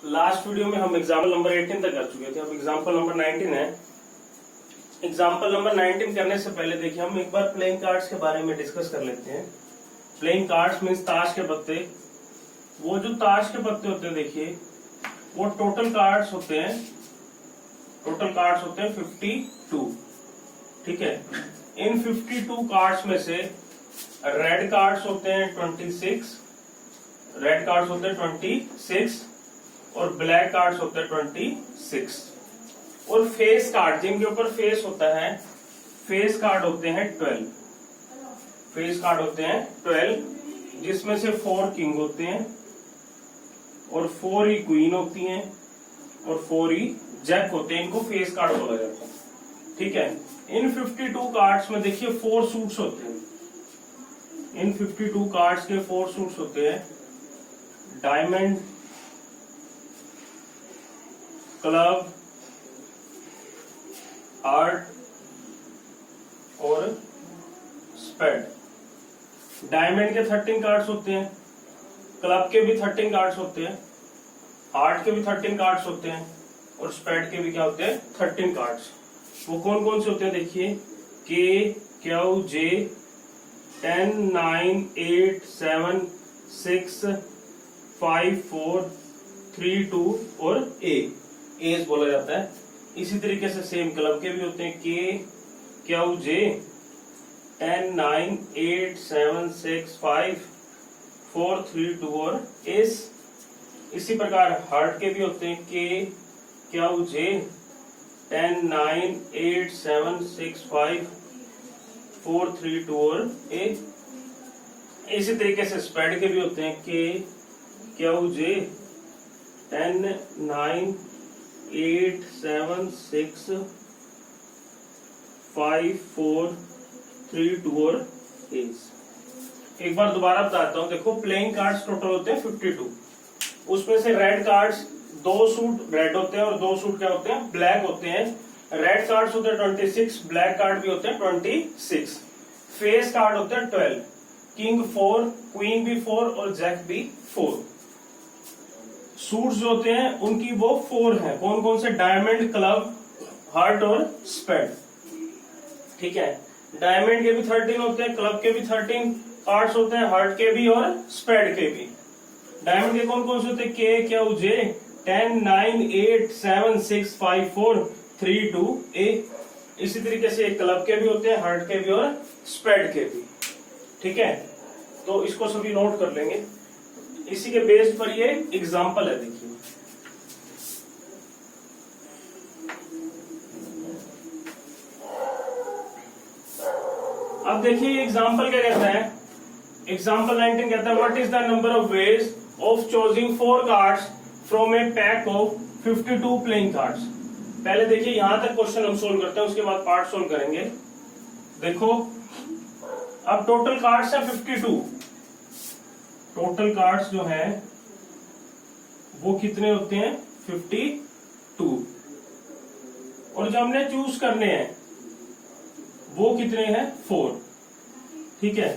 Last video में हम example number 18 तक कर चुके थे। अब एग्जाम्पल नंबर 19 है। एग्जाम्पल नंबर 19 करने से पहले देखिए हम एक बार प्लेइंग कार्ड्स के बारे में डिस्कस कर लेते हैं। प्लेइंग कार्ड्स मीन्स ताश के पत्ते। वो जो ताश के पत्ते होते हैं देखिए वो टोटल कार्ड्स होते हैं 52। ठीक है, इन 52 कार्ड्स में से रेड कार्ड्स होते हैं 26 और ब्लैक कार्ड्स होते हैं 26 और फेस कार्ड जिनके ऊपर फेस होता है फेस कार्ड होते हैं 12 जिसमें से 4 किंग होते हैं और 4 ही क्वीन होती हैं और 4 ही जैक होते हैं। इनको फेस कार्ड बोला जाता है। ठीक है, इन 52 कार्ड्स में देखिए 4 सूट्स होते हैं। इन 52 कार्ड्स के 4 सूट्स होते हैं डायमंड, क्लब, हार्ट और स्पेड। डायमंड के 13 कार्ड्स होते हैं, क्लब के भी 13 कार्ड्स होते हैं, हार्ट के भी 13 कार्ड्स होते हैं और स्पेड के भी क्या होते हैं 13 कार्ड्स। वो कौन कौन से होते हैं देखिए के, क्यू, जे, 10, 9, 8, 7, 6, 5, 4, 3, 2 और एज बोला जाता है। इसी तरीके से सेम क्लब के भी होते हैं के, क्यू, जे, 10, 9, 8, 7, 6, 5, 4, 3, 2 और एस। इसी प्रकार हार्ट के भी होते हैं के, क्यू, जे, 10, 9, 8, 7, 6, 5, 4, 3, 2 और ए। इसी तरीके से स्पेड के भी होते हैं के, क्यू, जे, 10, 9, 8, 7, 6, 5, 4, 3, 2 और एज। एक बार दोबारा बताता हूं। देखो प्लेइंग कार्ड्स टोटल होते हैं 52। उसमें से रेड कार्ड्स 2 सूट रेड होते हैं और 2 सूट क्या होते हैं ब्लैक होते हैं। रेड कार्ड्स होते हैं 26, ब्लैक कार्ड भी होते हैं 26। फेस कार्ड होते हैं 12, किंग 4, क्वीन भी 4 और जैक भी 4। सूट्स जो होते हैं उनकी वो 4 हैं। कौन कौन से? डायमंड, क्लब, हार्ट और स्पेड। ठीक है, डायमंड के भी 13 होते हैं, क्लब के भी 13 कार्ड्स होते हैं, हार्ट के भी और स्पेड के भी। डायमंड के कौन कौन से होते हैं? के, क्यू, जे, 10, 9, 8, 7, 6, 5, 4, 3, 2, ए। इसी तरीके से क्लब के भी होते हैं, हार्ट के भी और स्पेड के भी। ठीक है, तो इसको सभी नोट कर लेंगे। इसी के बेस पर ये एग्जाम्पल है। देखिए अब देखिए एग्जाम्पल क्या कहता है। एग्जाम्पल 19 कहता है what is the number of ways of choosing 4 cards from A pack of 52 playing cards. पहले देखिए यहां तक क्वेश्चन हम सोल्व करते हैं, उसके बाद पार्ट सोल्व करेंगे। देखो अब टोटल कार्ड्स है 52। टोटल कार्ड्स जो है वो कितने होते हैं 52 और जो हमने चूज करने हैं वो कितने हैं 4। ठीक है,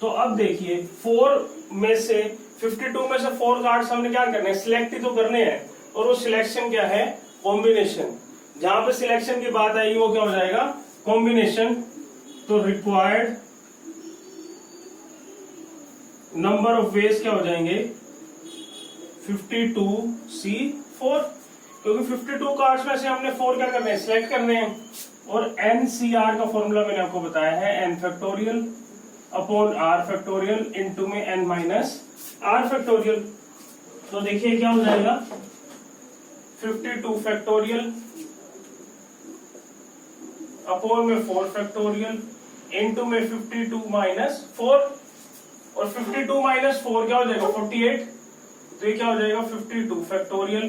तो अब देखिए 4 में से 52 में से 4 कार्ड्स हमने क्या करने हैं सिलेक्ट ही तो करने हैं। और वो सिलेक्शन क्या है कॉम्बिनेशन। जहां पे सिलेक्शन की बात आएगी वो क्या हो जाएगा कॉम्बिनेशन। तो रिक्वायर्ड नंबर ऑफ वेज क्या हो जाएंगे 52C4, क्योंकि 52 कार्ड्स में से हमने 4 क्या करने हैं सिलेक्ट करने हैं। और NCR का फॉर्मूला मैंने आपको बताया है n factorial upon r factorial into में n माइनस r फैक्टोरियल। तो देखिए क्या हो जाएगा 52 फैक्टोरियल अपॉन में 4 फैक्टोरियल इनटू में 52 माइनस 4 और 52 माइनस 4 क्या हो जाएगा 48। तो ये क्या हो जाएगा 52 फैक्टोरियल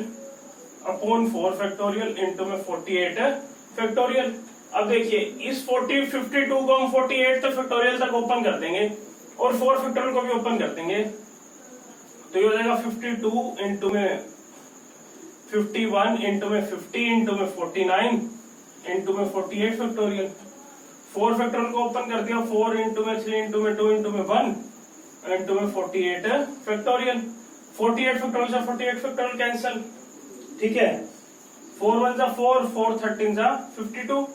अपॉन 4 फैक्टोरियल इनटू में 48 फैक्टोरियल। अब देखिए इस 52 को हम 48 तक फैक्टोरियल तक ओपन कर देंगे और 4 फैक्टोरियल को भी ओपन कर देंगे। तो ये हो जाएगा 52 इंटू में 51 इंटू में 50 इंटू में 49 इंटू में 48 फैक्टोरियल। 4 फैक्टोरियल को ओपन कर दिया 4 इंटू में 3 इंटू में 2 इंटू में 1 इंटू में 48 फैक्टोरियल। 48 फैक्टोरियल से 48 फैक्टोरियल कैंसिल, ठीक है। 4 1 जा 4, 4 13 जा 52,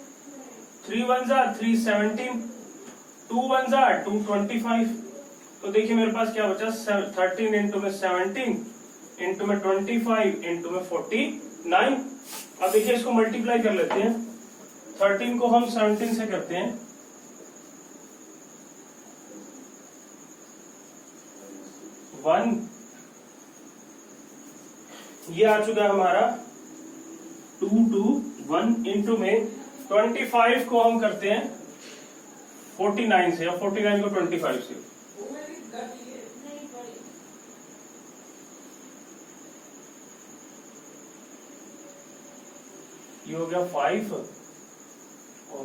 3 1 जा 3 17, 2 1 जा 2 25। तो देखिए मेरे पास क्या बचा, 13 इंटू में 17 इंटू में 25 इंटू में 49। अब देखिए इसको मल्टीप्लाई कर लेते हैं। 13 को हम 17 से करते हैं, 1, ये आ चुका है हमारा 2 2 1 इंटू में 25 को हम करते हैं 49 से, या 49 को 25 से, ये हो गया 5 और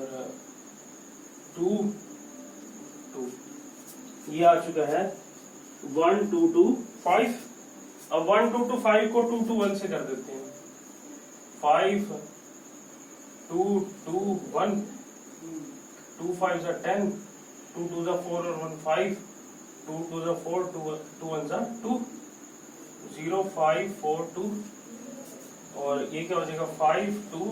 2 2, ये आ चुका है 1 2 2 5। अब 1 2 2 5 को 2 2 1 से कर देते हैं, 5 2 2 1, 2 5 जा 10, 2 2 जा 4 और 1 5, 2 2 जा 4, 2 1 जा 2, 0 5 4 2, और ये क्या हो जाएगा 5 2,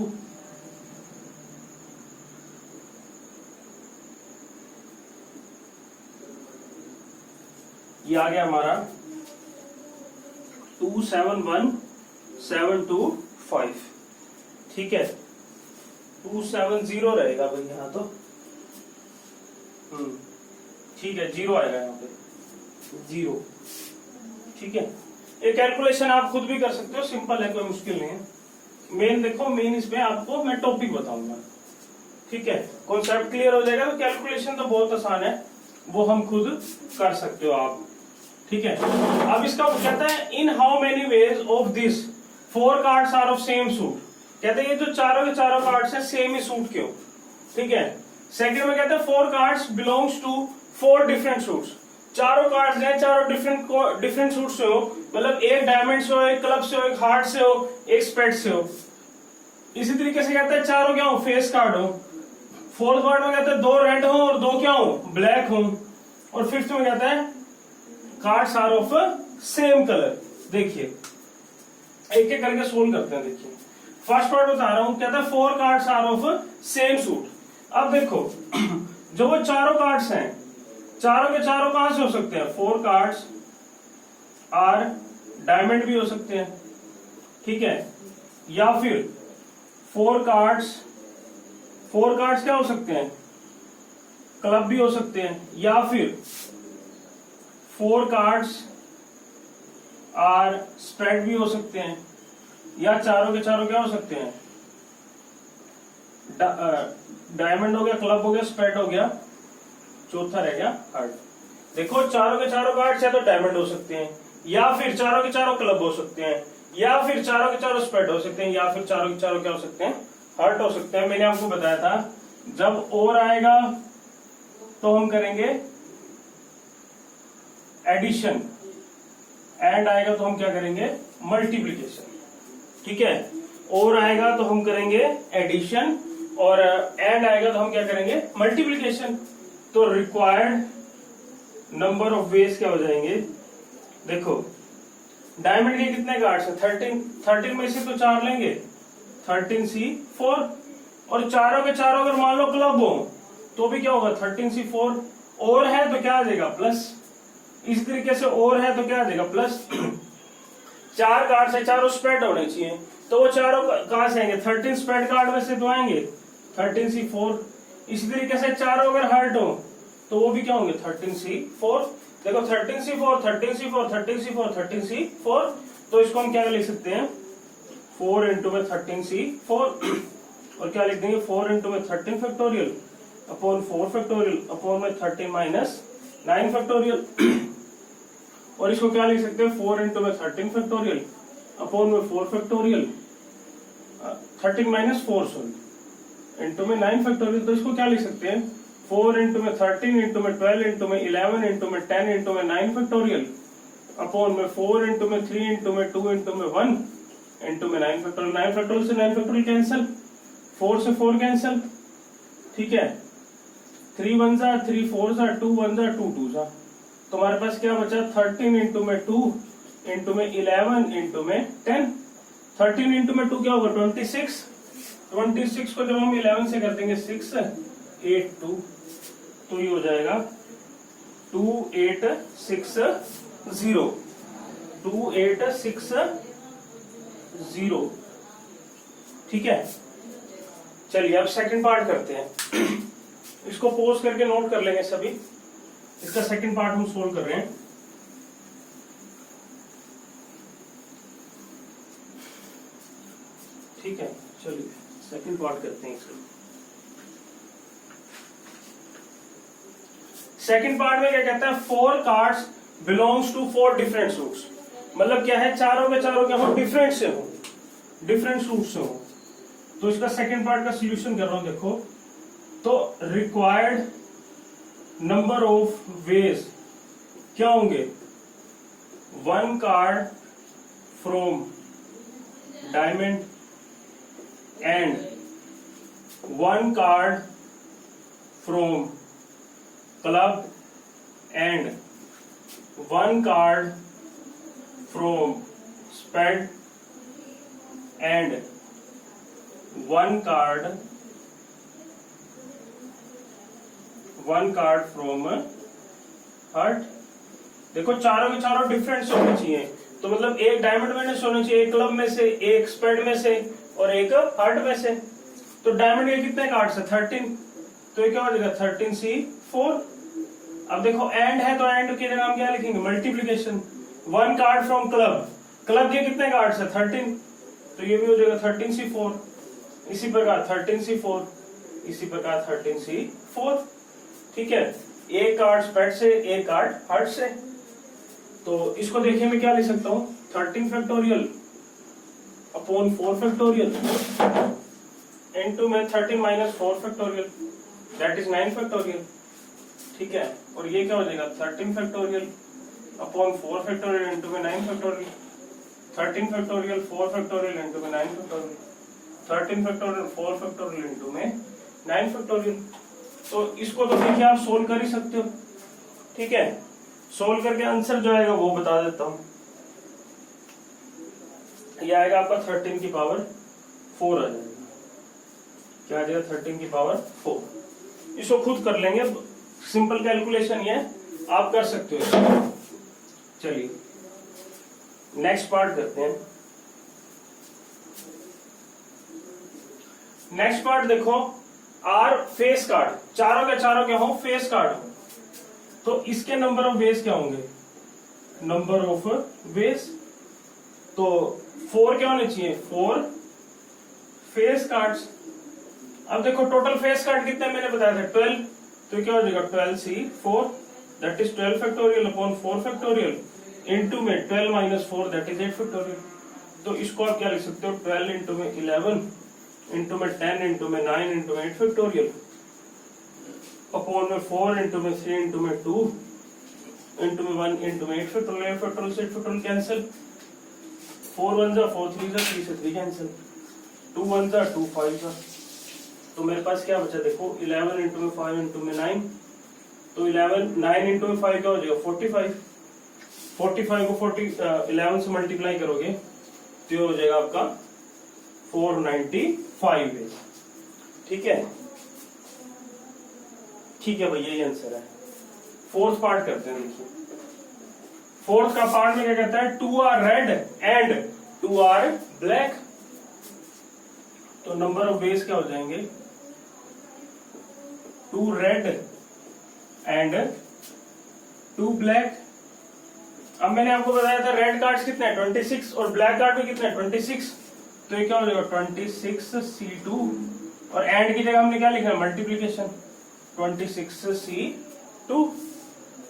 ये आ गया हमारा 2 7 1 7 2 5, ठीक है। 2 7 0 रहेगा भाई यहाँ तो, ठीक है, 0 आएगा यहाँ पे, 0, ठीक है। ये कैलकुलेशन आप खुद भी कर सकते हो, सिंपल है, कोई मुश्किल नहीं है। मेन देखो, मेन इसमें आपको मैं टॉपिक बताऊंगा, ठीक है। कॉन्सेप्ट क्लियर हो जाएगा तो कैलकुलेशन तो बहुत आसान है, वो हम खुद कर सकते हो आप, ठीक है। अब इसका कहता है in how many ways of this 4 cards are of same suit, कहते हैं ये जो चारों के चारों कार्ड्स हैं सेम ही सूट के हो, ठीक है। सेकंड में कहते हैं 4 cards belongs to 4 different suits, चारों कार्ड्स हैं चारों डिफरेंट सूट से हो, मतलब एक डायमंड से हो, एक क्लब से हो, एक हार्ट से हो, एक स्पेड से हो। इसी तरीके से कहता है चारों क्या हो, फेस कार्ड हो। फोर्थ कार्ड में कहता है 2 रेड हो और 2 क्या हो, ब्लैक हो। और फिफ्थ में कहता है cards are of same colour. देखिए एक एक करके सोल्व करते हैं। देखिए फर्स्ट पार्ट बता रहा हूं, कहता है 4 cards are of same suit. अब देखो जो वो चारों कार्ड्स हैं, चारों के चारों कहां से हो सकते हैं, 4 कार्ड्स आर डायमंड भी हो सकते हैं, ठीक है, या फिर 4 कार्ड्स क्या हो सकते हैं, क्लब भी हो सकते हैं, या फिर 4 कार्ड्स आर स्प्रेड भी हो सकते हैं, या चारों के चारों क्या हो सकते हैं, डायमंड हो गया, क्लब हो गया, स्प्रेड हो गया, चौथा रह गया हार्ट। देखो चारों के चारों कार्ड्स या तो डायमंड हो सकते हैं, या फिर चारों के चारों क्लब हो सकते हैं, या फिर चारों के चारों स्प्रेड हो सकते हैं, या फिर चारों के चारों क्या हो सकते हैं, हार्ट हो सकते हैं। मैंने आपको बताया था जब और आएगा तो हम करेंगे एडिशन, एंड आएगा तो हम क्या करेंगे, मल्टीप्लीकेशन, ठीक है। और आएगा तो हम करेंगे एडिशन, और एंड आएगा तो हम क्या करेंगे, मल्टीप्लीकेशन। तो रिक्वायर्ड नंबर ऑफ वेज क्या हो जाएंगे, देखो डायमंड के कितने कार्ड्स हैं, 13 में से तो 4 लेंगे, 13C4, और चारों के चारों अगर मान लो क्लब हो तो भी क्या होगा, 13C4, और है तो क्या आ जाएगा, प्लस। इस तरीके से और है तो क्या आ जाएगा, प्लस। 4 कार्ड से चारों स्प्रेड होने चाहिए, तो वो चारों कहां से आएंगे, 13 स्प्रेड कार्ड में से तो आएंगे 13C4। इसी तरीके से चारों अगर हर्ट हो तो वो भी क्या होंगे, 13C4। देखो 13C4 13C4 13C4 13C4, तो इसको हम क्या लिख सकते हैं, 4 इंटू में 13C4, और क्या लिख देंगे, 4 इंटू में 13 फैक्टोरियल अपॉन 4 फैक्टोरियल अपॉन में 13 माइनस 9 फैक्टोरियल। और इसको क्या लिख सकते हैं, 4 इंटू में 13 फैक्टोरियल अपॉन में 4 फैक्टोरियल, 13 माइनस 4 सॉरी, इंटू में 9 फैक्टोरियल। तो इसको क्या लिख सकते हैं, 4 इंटू में 13 इंटू में 12 इंटू में 11 इंटू में 10 इंटू में 9 फैक्टोरियल अपॉन में 4 इंटू में 3 इंटू में 2 इंटू में 1 इंटू में 9 फैक्टोरियल। 9 फैक्टोरियल से 9 फैक्टोरियल कैंसिल, 4 से 4 कैंसिल, ठीक है। 3 1 जा 3 4 जा 2 1 जा 2 2 जा, तुम्हारे पास क्या बचा, 13 इंटू में 2 इंटू में 11 इंटू में 10, 13 इंटू में 2 क्या होगा 26, 26 को जब हम 11 से कर देंगे 6 8 2, तो ये हो जाएगा 2860, 2860। ठीक है, चलिए अब सेकंड पार्ट करते हैं। इसको पॉज करके नोट कर लेंगे सभी। इसका सेकंड पार्ट हम सोल्व कर रहे हैं। ठीक है, चलिए सेकंड पार्ट करते हैं इसका। सेकंड पार्ट में क्या कहता है, 4 cards belongs to 4 different suits. मतलब क्या है, चारों के चारों क्या हो, डिफरेंट से हो, डिफरेंट सूट से हो। तो इसका सेकंड पार्ट का सॉल्यूशन कर रहा हूं, देखो। तो रिक्वायर्ड नंबर ऑफ वेज क्या होंगे, 1 card from diamond and 1 card from club and 1 card from spade and 1 card from heart. देखो चारों के चारों डिफरेंट से होने चाहिए। तो मतलब एक डायमंड में से होने चाहिए, एक क्लब में से, एक स्पेड में से और एक हार्ट में से। तो डायमंड के कितने कार्ड्स है 13, तो ये क्या हो जाएगा 13C4। अब देखो एंड है, तो एंड की जगह हम क्या लिखेंगे, multiplication. 1 card from club, club के कितने कार्ड्स है 13, तो ये भी हो जाएगा 13C4। इसी प्रकार 13C4, इसी प्रकार 13C4। ठीक है, एक कार्ड स्पेड से, एक कार्ड हार्ट से। तो इसको देखिए मैं क्या लिख सकता हूं, 13 फैक्टोरियल अपॉन 4 फैक्टोरियल इनटू में 13 minus 4 factorial, that is 9 factorial. ठीक है, और ये क्या हो जाएगा 13 फैक्टोरियल अपॉन 4 फैक्टोरियल इनटू में 9 फैक्टोरियल, 13 फैक्टोरियल 4 फैक्टोरियल इनटू में 9 फैक्टोरियल, 13 फैक्टोरियल 4 फैक्टोरियल इनटू में 9 फैक्टोरियल। तो इसको तो देखिए आप सोल्व कर ही सकते हो। ठीक है, सोल्व करके आंसर जो आएगा वो बता देता हूं। ये आएगा आपका 13 की पावर 4 आ जाएगा। क्या आ जाएगा 13 की पावर 4। इसको खुद कर लेंगे, सिंपल कैलकुलेशन ये आप कर सकते हो। चलिए नेक्स्ट पार्ट करते हैं। नेक्स्ट पार्ट देखो, आर फेस कार्ड, चारों के चारों क्या हो, फेस कार्ड हो। तो इसके नंबर ऑफ वेज क्या होंगे, नंबर ऑफ वेज। तो 4 क्या होने चाहिए, 4 फेस कार्ड्स। अब देखो टोटल फेस कार्ड कितने मैंने बताया था 12, तो क्या हो जाएगा 12C4, that is 12 factorial upon 4 factorial into में 12 माइनस 4, दैट इज 8 फैक्टोरियल। तो इसको आप क्या लिख सकते हो, 12 इंटू में 11 इंटू में 10 इंटू में 9 इंटू में 8 फैक्टोरियल अपॉन में 4 इंटू में 3 इंटू में 2 इंटू में 1 इंटू में 8 फैक्टोरियल। 8 फैक्टोरियल से 8 फैक्टोरियल कैंसिल, 4 1 जा 4 3 जा 3 से 3 कैंसिल, 2 1 जा 2 5 जा। तो मेरे पास क्या बचा, देखो 11 इंटू में 5 इंटू में 9, तो 9 इंटू में 5 क्या हो जाएगा 45। 45 को 11 से मल्टीप्लाई करोगे तो ये हो जाएगा आपका 495। ठीक है, ठीक है भाई, यही आंसर है। फोर्थ पार्ट करते हैं। देखिए फोर्थ का पार्ट में क्या कहता है, 2 are red and 2 are black. तो नंबर ऑफ वेज क्या हो जाएंगे, 2 रेड एंड 2 ब्लैक। अब मैंने आपको बताया था रेड कार्ड्स कितने हैं 26 और ब्लैक कार्ड भी कितने हैं 26। तो ये क्या हो जाएगा 26C2 और एंड की जगह हमने क्या लिखा है मल्टीप्लीकेशन 26C2।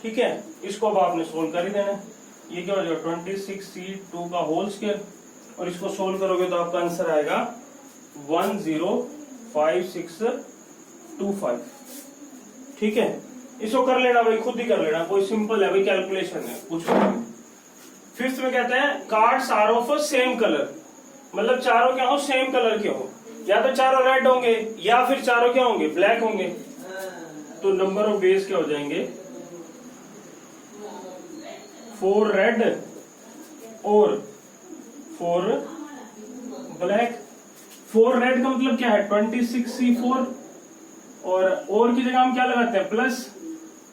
ठीक है, इसको अब आपने सोल्व कर ही देना है। ये क्या हो जाएगा 26C2 का होल स्क्वायर और इसको सोल्व करोगे तो आपका आंसर आएगा 105625। ठीक है, इसको कर लेना भाई, खुद ही कर लेना, कोई सिंपल है भाई, कैलकुलेशन है कुछ। फिफ्थ में कहते हैं cards are of same colour, मतलब चारों क्या हो सेम कलर के हो, या तो चारों रेड होंगे या फिर चारों क्या होंगे ब्लैक होंगे। तो नंबर ऑफ वेज क्या हो जाएंगे 4 रेड और 4 ब्लैक। 4 रेड का मतलब क्या है 26C4 और की जगह हम क्या लगाते हैं plus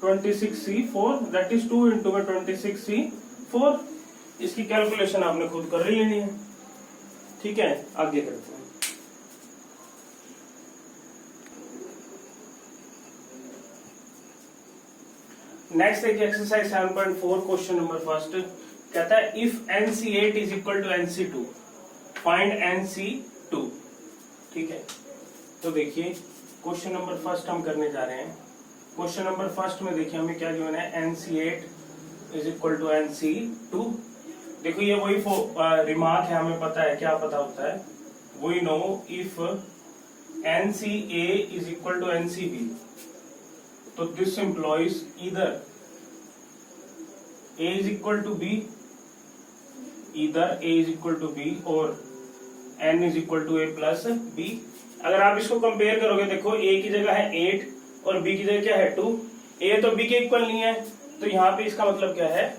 26C4 that is 2 into में 26C4। इसकी कैलकुलेशन आपने खुद कर लेनी है। ठीक है, आगे करते हैं। नेक्स्ट एक एक्सरसाइज 7.4 क्वेश्चन नंबर फर्स्ट कहता है if NC8 is equal to NC2 find NC2। ठीक है, तो देखिए क्वेश्चन नंबर फर्स्ट हम करने जा रहे हैं। क्वेश्चन नंबर फर्स्ट में देखिए हमें क्या गिवन है NC8 is equal to NC2। देखो ये वही रिमार्क है, हमें पता है क्या पता होता है, we know if NCA is equal to NCB तो दिस एम्प्लॉइज इधर A is equal to B, इधर A is equal to B और N is equal to A plus B। अगर आप इसको कंपेयर करोगे देखो A की जगह है 8 और B की जगह क्या है 2, A तो B के इक्वल नहीं है तो यहाँ पे इसका मतलब क्या है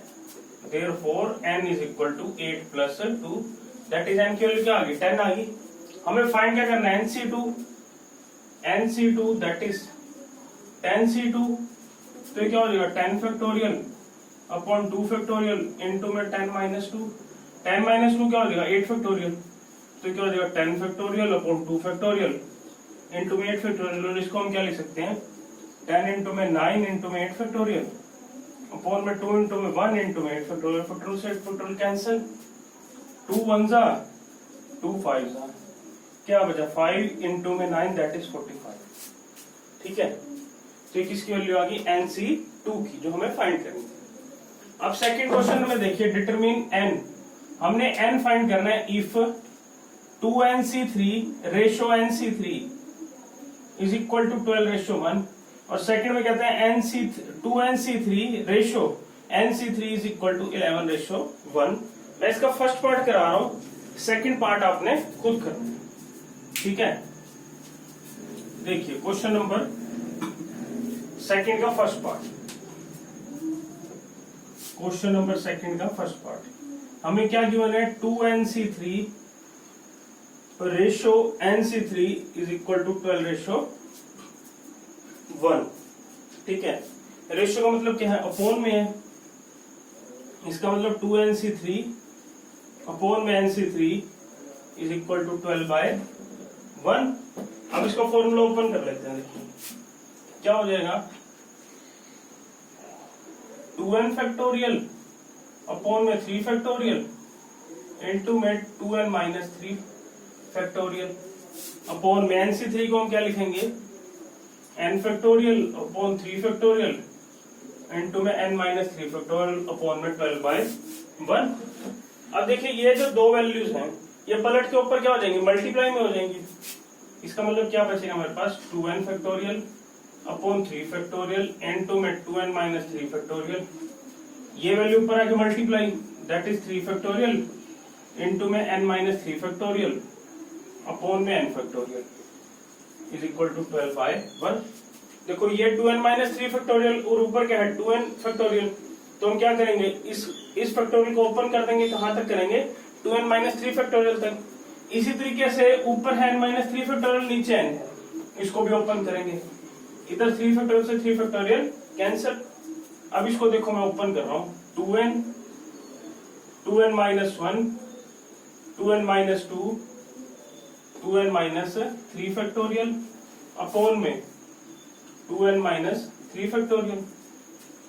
therefore N is equal to 8 plus 2 that is N की वैल्यू क्या आ गई 10 आ गई। हमें फाइंड क्या करना है NC2 दैट इज 10C2 तो क्या हो जाएगा 10 फैक्टोरियल अपॉन 2 फैक्टोरियल इनटू में 10 माइनस 2 क्या हो जाएगा 8 फैक्टोरियल तो क्या हो जाएगा 10 फैक्टोरियल अपॉन 2 फैक्टोरियल इनटू में 8 फैक्टोरियल और इसको हम क्या लिख सकते हैं 10 इंटू में 9 इंटू में 8 फैक्टोरियल अपॉन में 2 इंटू में 1 इंटू में 8 फैक्टोरियल। फैक्टोरियल से 8 फैक्टोरियल कैंसिल, 2 1 जा 2 5 जा क्या बचा 5 इंटू में 9 दैट इज 45। ठीक है, तो किसकी वैल्यू आ गई NC2 की जो हमें फाइंड करनी है। अब सेकंड क्वेश्चन में देखिए डिटरमिन N, हमने N फाइंड करना है if 2NC3 ratio NC3 is equal to 12:1 और सेकंड में कहते हैं 2NC3 ratio NC3 is equal to 11:1। मैं इसका फर्स्ट पार्ट करा रहा हूं, सेकंड पार्ट आपने खुद करना है। ठीक है, देखिए क्वेश्चन नंबर सेकंड का first part, question number second का फर्स्ट पार्ट हमें क्या गिवन है 2NC3 ratio NC3 is equal to 12:1। ठीक है, रेशो का मतलब क्या है अपॉन में है, इसका मतलब 2NC3 अपॉन में NC3 इज इक्वल टू 12/1। अब इसका फॉर्मूला ओपन कर लेते हैं। देखिए क्या हो जाएगा 2n फैक्टोरियल अपॉन में 3 फैक्टोरियल इनटू में 2n माइनस 3 फैक्टोरियल अपॉन में NC3 को हम क्या लिखेंगे n factorial upon 3 factorial into में n माइनस 3 फैक्टोरियल अपॉन में 12/1। अब देखिए ये जो दो वैल्यूज हैं ये पलट के ऊपर क्या हो जाएंगी मल्टीप्लाई में हो जाएंगी। इसका मतलब क्या बचेगा हमारे पास 2n factorial upon 3 factorial into में 2n माइनस 3 फैक्टोरियल, ये वैल्यू ऊपर आके multiply that is 3 factorial into में n माइनस 3 फैक्टोरियल अपॉन में n factorial is equal to 12/1। देखो ये 2n माइनस 3 फैक्टोरियल और ऊपर क्या है 2n फैक्टोरियल, तो हम क्या करेंगे इस फैक्टोरियल को ओपन कर देंगे, कहां तक करेंगे 2n माइनस 3 फैक्टोरियल तक। इसी तरीके से ऊपर है n माइनस 3 फैक्टोरियल, नीचे n है, इसको भी ओपन करेंगे। इधर 3 फैक्टोरियल से 3 फैक्टोरियल कैंसिल। अब इसको देखो मैं ओपन कर रहा हूं 2n minus 1 2n minus 2 2n minus 3 factorial upon में 2n माइनस 3 फैक्टोरियल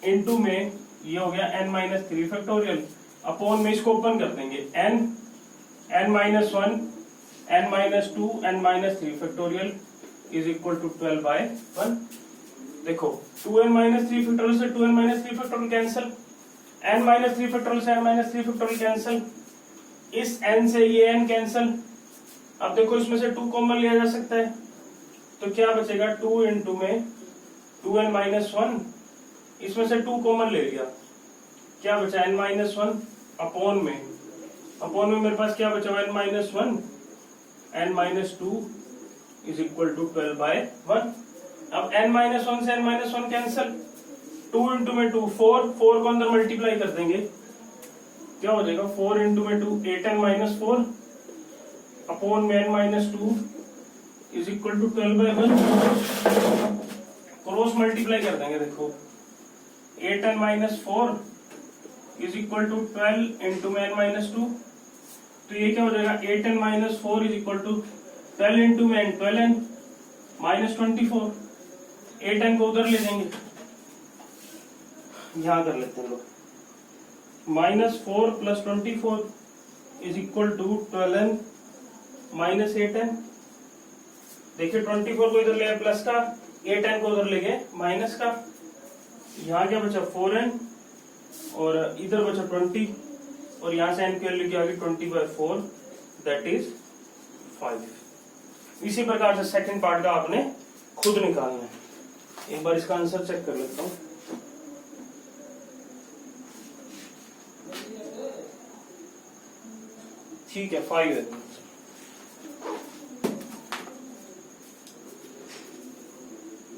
इनटू में ये हो गया n माइनस 3 फैक्टोरियल अपॉन में इसको ओपन कर देंगे n minus 1 n minus 2 n minus 3 factorial is equal to 12/1। देखो 2n माइनस 3 फैक्टोरियल से 2n minus 3 factorial cancel, n minus 3 factorial से n माइनस 3 फैक्टोरियल कैंसिल, इस n से ये n कैंसिल। अब देखो इसमें से 2 कॉमन लिया जा सकता है तो क्या बचेगा 2 इंटू में 2n माइनस 1, इसमें से 2 कॉमन ले लिया, क्या बचा n माइनस 1 अपॉन में मेरे पास क्या बचा n minus 1 n minus 2 is equal to 12/1। अब n माइनस 1 से n माइनस 1 कैंसिल, 2 इंटू में 2 4 को अंदर मल्टीप्लाई कर देंगे क्या हो जाएगा 4 इंटू में 2 8n माइनस 4 अपॉन में n minus 2 is equal to 12/1। Cross multiply कर देंगे, देखो 8n minus 4 is equal to 12 into में n माइनस 2, तो ये क्या हो जाएगा 8n minus 4 is equal to 12 into में n 12n माइनस 24। 8n को उधर ले जाएंगे, यहां कर लेते हैं लोग, minus 4 plus 24 is equal to 12n minus 8n। देखिए 24 को इधर ले प्लस का, 8n को उधर ले गए माइनस का, यहाँ क्या बचा 4n और इधर बचा 20 और यहाँ से n की वैल्यू क्या आ गई 20/4 दैट इज 5। इसी प्रकार से सेकंड पार्ट का आपने खुद निकालना है। एक बार इसका आंसर चेक कर लेता हूं। ठीक है 5 है।